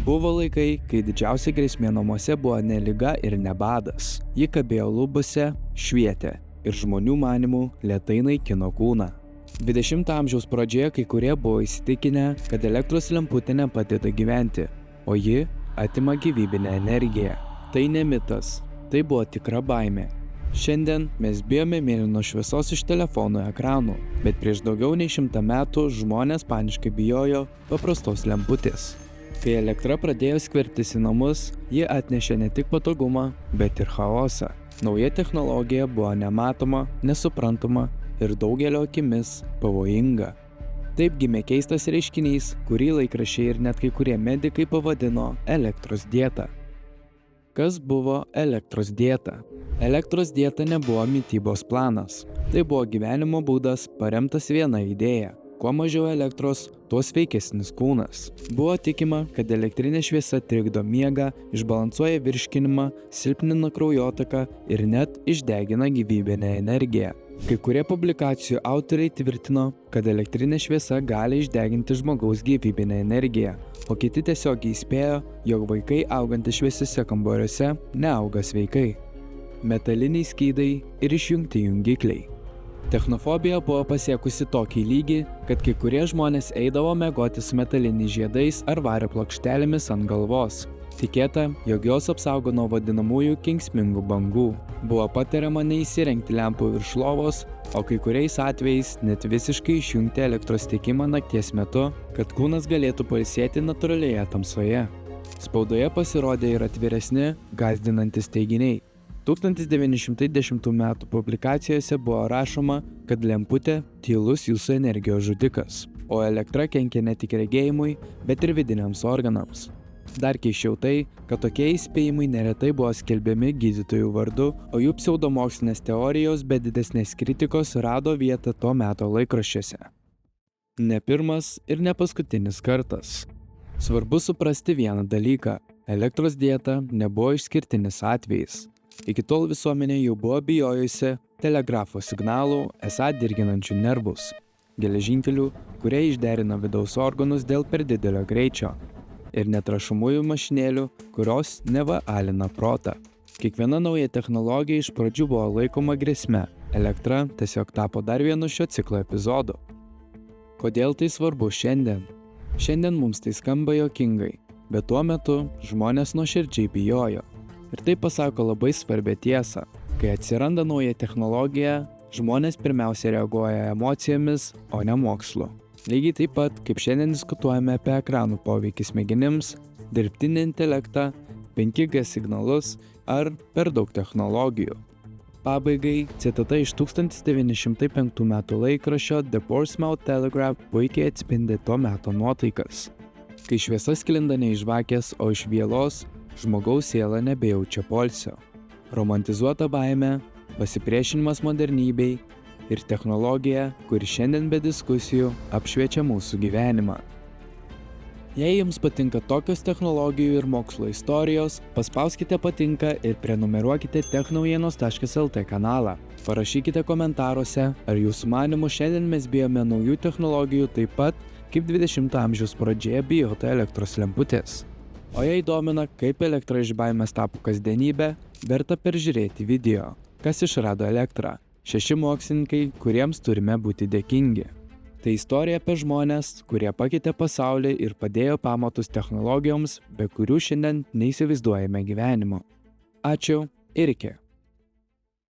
Buvo laikai, kai didžiausia grėsmė namuose buvo ne liga ir ne badas. Ji kabėjo lubose, švietė ir žmonių manymų lėtai naikino kūną. 20 amžiaus pradžioje kai kurie buvo įsitikinę, kad elektros lemputė nepadeda gyventi, o ji atima gyvybinę energiją. Tai ne mitas, tai buvo tikra baimė. Šiandien mes bijome mėlynos šviesos iš telefonų ekranų, bet prieš daugiau nei 100 metų žmonės paniškai bijojo paprastos lemputės. Kai elektra pradėjo skverbtis į namus, ji atnešė ne tik patogumą, bet ir chaosą. Nauja technologija buvo nematoma, nesuprantama ir daugelio akimis pavojinga. Taip gimė keistas reiškinys, kurį laikraščiai ir net kai kurie medikai pavadino elektros dieta. Kas buvo elektros dieta? Elektros dieta nebuvo mitybos planas. Tai buvo gyvenimo būdas paremtas viena idėja. Kuo mažiau elektros, tuo sveikesnis kūnas. Buvo tikima, kad elektrinė šviesa trikdo miegą, išbalansuoja virškinimą, silpnina kraujotaką ir net išdegina gyvybinę energiją. Kai kurie publikacijų autoriai tvirtino, kad elektrinė šviesa gali išdeginti žmogaus gyvybinę energiją, o kiti tiesiog įspėjo, jog vaikai augantys šviesiuose kambariuose neauga sveikai. Metaliniai skydai ir išjungti jungikliai. Technofobija buvo pasiekusi tokį lygį, kad kai kurie žmonės eidavo miegoti su metaliniais žiedais ar vario plokštelėmis ant galvos. Tikėta, jog jos apsaugo nuo vadinamųjų kenksmingų bangų. Buvo patariama neįsirengti lempų virš lovos, o kai kuriais atvejais net visiškai išjungti elektros tiekimą nakties metu, kad kūnas galėtų pailsėti natūralioje tamsoje. Spaudoje pasirodė ir atviresni, gąsdinantys teiginiai. 1910 m. publikacijose buvo rašoma, kad lemputė tylus jūsų energijos žudikas, o elektra kenkia ne tik regėjimui, bet ir vidiniams organams. Dar keisčiau tai, kad tokie įspėjimai neretai buvo skelbiami gydytojų vardu, o jų pseudomokslinės teorijos be didesnės kritikos rado vietą to meto laikraščiuose. Ne pirmas ir ne paskutinis kartas. Svarbu suprasti vieną dalyką – elektros dieta nebuvo išskirtinis atvejis. Iki tol visuomenė jau buvo bijojusi telegrafo signalų, esą dirginančių nervus, geležinkelių, kurie išderina vidaus organus dėl per didelio greičio, ir netrašomųjų mašinėlių, kurios neva alina protą. Kiekviena nauja technologija iš pradžių buvo laikoma grėsme, elektra tiesiog tapo dar vienu šio ciklo epizodu. Kodėl tai svarbu šiandien? Šiandien mums tai skamba juokingai, bet tuo metu žmonės nuoširdžiai bijojo. Ir tai pasako labai svarbią tiesą. Kai atsiranda nauja technologija, žmonės pirmiausia reaguoja emocijomis, o ne mokslu. Lygiai taip pat, kaip šiandien diskutuojame apie ekranų poveikį smegenims, dirbtinį intelektą, 5G signalus ar per daug technologijų. Pabaigai, citata iš 1905 m. laikraščio The Portsmouth Telegraph puikiai atspindi to meto nuotaikas. Kai šviesa sklinda ne iš žvakės, o iš vielos, žmogaus siela nebejaučia poilsio. Romantizuota baimė, pasipriešinimas modernybei ir technologija, kuri šiandien be diskusijų apšviečia mūsų gyvenimą. Jei jums patinka tokios technologijų ir mokslo istorijos, paspauskite patinka ir prenumeruokite technaujienos.lt kanalą. Parašykite komentaruose, ar jūsų manymu šiandien mes bijome naujų technologijų taip pat, kaip 20 amžiaus pradžioje bijota elektros lemputės. O jei domina, kaip elektra iš baimės tapo kasdienybė, verta peržiūrėti video, kas išrado elektrą. 6 mokslininkai, kuriems turime būti dėkingi. Tai istorija apie žmones, kurie pakeitė pasaulį ir padėjo pamatus technologijoms, be kurių šiandien neįsivaizduojame gyvenimo. Ačiū ir iki.